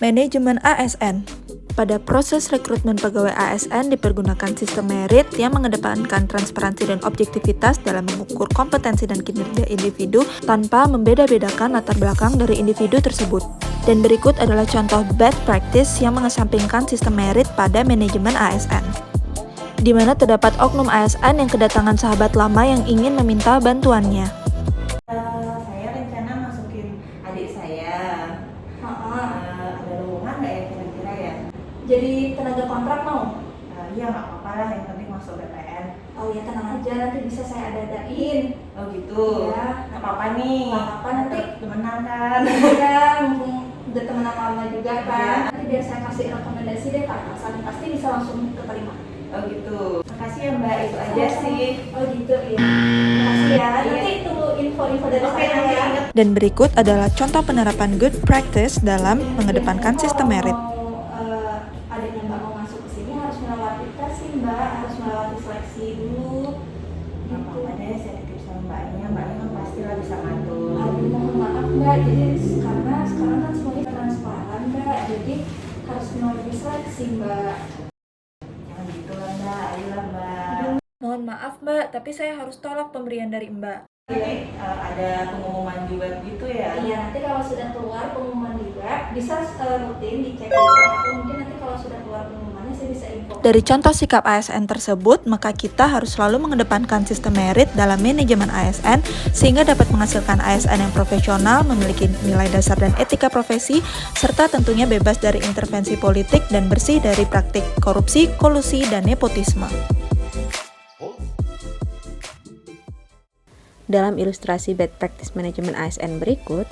Manajemen ASN. Pada proses rekrutmen pegawai ASN dipergunakan sistem merit yang mengedepankan transparansi dan objektivitas dalam mengukur kompetensi dan kinerja individu tanpa membeda-bedakan latar belakang dari individu tersebut. Dan berikut adalah contoh bad practice yang mengesampingkan sistem merit pada manajemen ASN. Di mana terdapat oknum ASN yang kedatangan sahabat lama yang ingin meminta bantuannya. Saya rencana masukin adik saya. Ada lowongan nggak ya kira-kira ya? Jadi tenaga kontrak mau? Iya nggak apa-apa lah, yang penting masuk BPN. Oh ya tenang aja, nanti bisa saya ada-adain. Oh gitu? Iya. Nggak apa-apa nih. Nggak apa-apa, nanti temenan kan? Iya, mumpung udah temenan lama juga kan. Iya. Nanti biar saya kasih rekomendasi deh ke atasan, pasti bisa langsung keterima. Oh gitu. Makasih ya Mbak, itu aja sih. Oh gitu ya. Makasih ya. Iya. Nanti tunggu info-info dari Oke, saya nanti ya. ingat. Dan berikut adalah contoh penerapan good practice dalam mengedepankan sistem merit. Adanya Mbak mau masuk ke sini harus melewati tes sih Mbak, harus melewati seleksi dulu. Nggak apa-apa deh, saya titip sama Mbaknya kan pastilah bisa ngatur. Aduh mohon maaf Mbak, jadi karena sekarang kan semuanya transparan Mbak, jadi harus melalui seleksi Mbak. Jangan gitu lah Mbak, ayolah Mbak. Mohon maaf Mbak, tapi saya harus tolak pemberian dari Mbak. Nanti ada pengumuman di web gitu ya? Iya, nanti kalau sudah keluar pengumuman di web, bisa rutin dicek di web, atau mungkin nanti kalau sudah keluar pengumumannya saya bisa info. Dari contoh sikap ASN tersebut, maka kita harus selalu mengedepankan sistem merit dalam manajemen ASN sehingga dapat menghasilkan ASN yang profesional, memiliki nilai dasar dan etika profesi, serta tentunya bebas dari intervensi politik dan bersih dari praktik korupsi, kolusi, dan nepotisme. Dalam ilustrasi bad practice manajemen ASN berikut,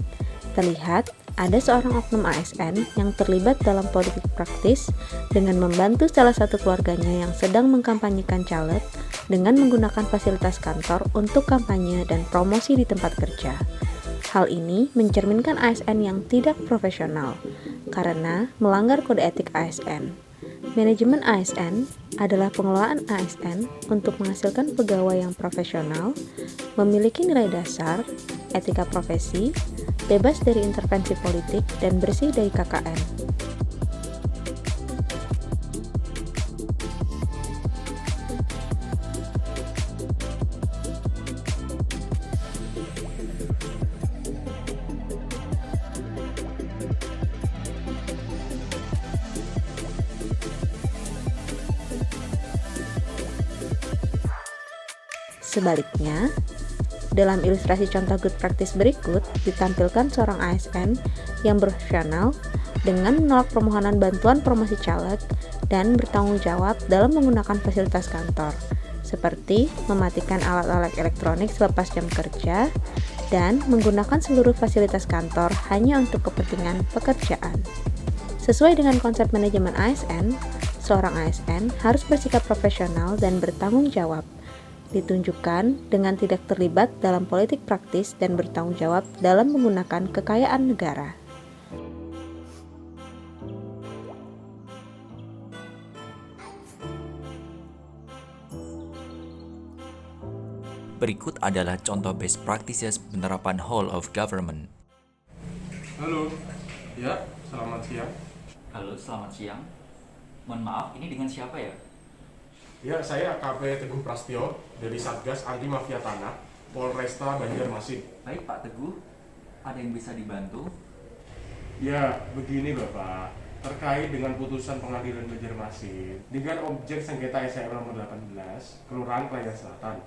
terlihat ada seorang oknum ASN yang terlibat dalam politik praktis dengan membantu salah satu keluarganya yang sedang mengkampanyekan caleg dengan menggunakan fasilitas kantor untuk kampanye dan promosi di tempat kerja. Hal ini mencerminkan ASN yang tidak profesional karena melanggar kode etik ASN. Manajemen ASN adalah pengelolaan ASN untuk menghasilkan pegawai yang profesional, memiliki nilai dasar, etika profesi, bebas dari intervensi politik, dan bersih dari KKN. Sebaliknya, dalam ilustrasi contoh good practice berikut ditampilkan seorang ASN yang profesional dengan menolak permohonan bantuan promosi caleg dan bertanggung jawab dalam menggunakan fasilitas kantor, seperti mematikan alat-alat elektronik selepas jam kerja dan menggunakan seluruh fasilitas kantor hanya untuk kepentingan pekerjaan. Sesuai dengan konsep manajemen ASN, seorang ASN harus bersikap profesional dan bertanggung jawab, ditunjukkan dengan tidak terlibat dalam politik praktis dan bertanggung jawab dalam menggunakan kekayaan negara. Berikut adalah contoh best practices penerapan whole of government. Halo, ya, selamat siang. Halo, selamat siang. Mohon maaf, ini dengan siapa ya? Ya, saya AKP Teguh Prastyo dari Satgas Anti Mafia Tanah, Polresta Banjarmasin. Baik Pak Teguh, ada yang bisa dibantu? Ya, begini Bapak, terkait dengan putusan pengadilan Banjarmasin dengan objek sengketa SR nomor 18, Kelurahan Klayan Selatan.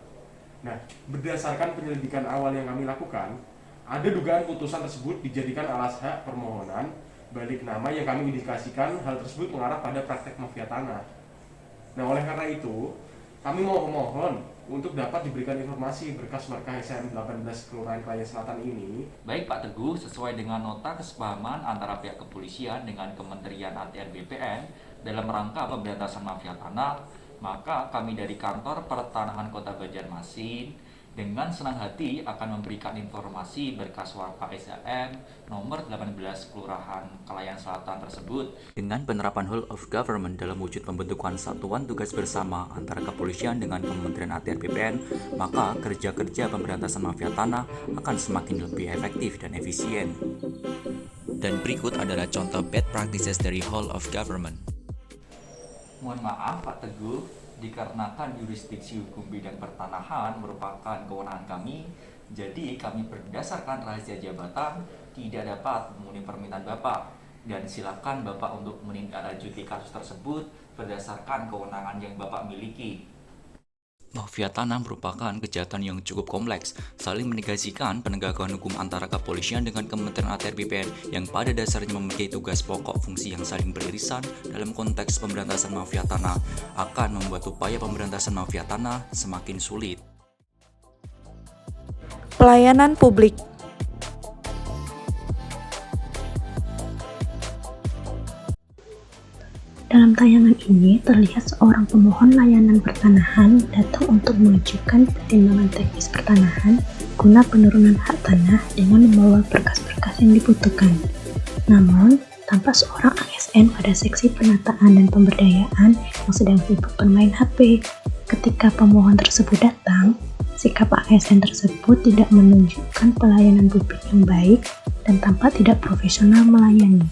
Nah, berdasarkan penyelidikan awal yang kami lakukan, ada dugaan putusan tersebut dijadikan alas hak permohonan balik nama yang kami indikasikan hal tersebut mengarah pada praktek mafia tanah. Nah, oleh karena itu, kami mohon untuk dapat diberikan informasi berkas markah SM 18 Kelurahan Klayan Selatan ini. Baik Pak Teguh, sesuai dengan nota kesepahaman antara pihak kepolisian dengan Kementerian ATR BPN dalam rangka pemberantasan mafia tanah, maka kami dari kantor Pertanahan Kota Banjarmasin dengan senang hati akan memberikan informasi berkas warpa SAM nomor 18 Kelurahan Klayan Selatan tersebut. Dengan penerapan whole of government dalam wujud pembentukan satuan tugas bersama antara kepolisian dengan Kementerian ATR BPN, maka kerja-kerja pemberantasan mafia tanah akan semakin lebih efektif dan efisien. Dan berikut adalah contoh bad practices dari whole of government. Mohon maaf Pak Teguh, dikarenakan yurisdiksi hukum bidang pertanahan merupakan kewenangan kami, jadi kami berdasarkan rahasia jabatan tidak dapat memenuhi permintaan Bapak. Dan silakan Bapak untuk menindaklanjuti kasus tersebut berdasarkan kewenangan yang Bapak miliki. Mafia tanah merupakan kejahatan yang cukup kompleks, saling menegasikan penegakan hukum antara kepolisian dengan Kementerian ATR BPN yang pada dasarnya memiliki tugas pokok fungsi yang saling beririsan dalam konteks pemberantasan mafia tanah akan membuat upaya pemberantasan mafia tanah semakin sulit. Pelayanan publik. Dalam tayangan ini terlihat seorang pemohon layanan pertanahan datang untuk mengajukan pertimbangan teknis pertanahan guna penurunan hak tanah dengan membawa berkas-berkas yang dibutuhkan. Namun, tampak seorang ASN pada seksi penataan dan pemberdayaan yang sedang sibuk bermain HP. Ketika pemohon tersebut datang, sikap ASN tersebut tidak menunjukkan pelayanan publik yang baik dan tampak tidak profesional melayani.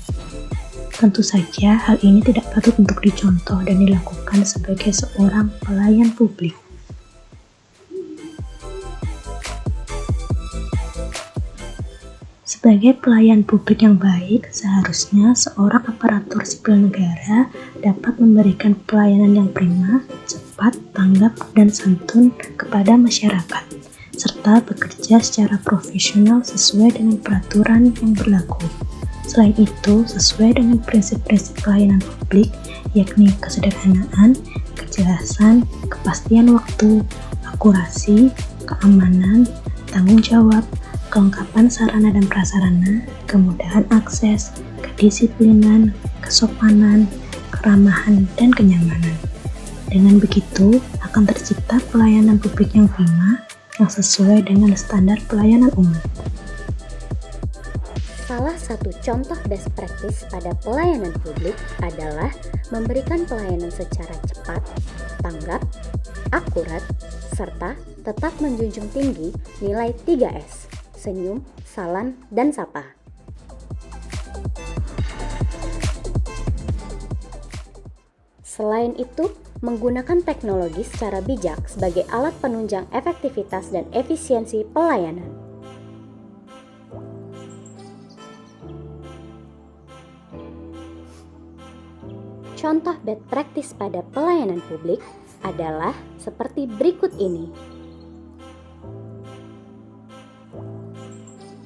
Tentu saja hal ini tidak patut untuk dicontoh dan dilakukan sebagai seorang pelayan publik. Sebagai pelayan publik yang baik, seharusnya seorang aparatur sipil negara dapat memberikan pelayanan yang prima, cepat, tanggap, dan santun kepada masyarakat, serta bekerja secara profesional sesuai dengan peraturan yang berlaku. Selain itu, sesuai dengan prinsip-prinsip pelayanan publik, yakni kesederhanaan, kejelasan, kepastian waktu, akurasi, keamanan, tanggung jawab, kelengkapan sarana dan prasarana, kemudahan akses, kedisiplinan, kesopanan, keramahan, dan kenyamanan. Dengan begitu, akan tercipta pelayanan publik yang prima, yang sesuai dengan standar pelayanan umum. Salah satu contoh best practice pada pelayanan publik adalah memberikan pelayanan secara cepat, tanggap, akurat, serta tetap menjunjung tinggi nilai 3S, senyum, salam, dan sapa. Selain itu, menggunakan teknologi secara bijak sebagai alat penunjang efektivitas dan efisiensi pelayanan. Contoh best practice pada pelayanan publik adalah seperti berikut ini.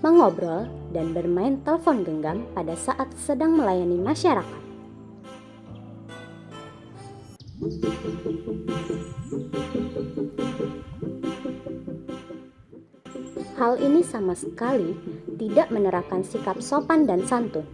Mengobrol dan bermain telepon genggam pada saat sedang melayani masyarakat. Hal ini sama sekali tidak menerapkan sikap sopan dan santun.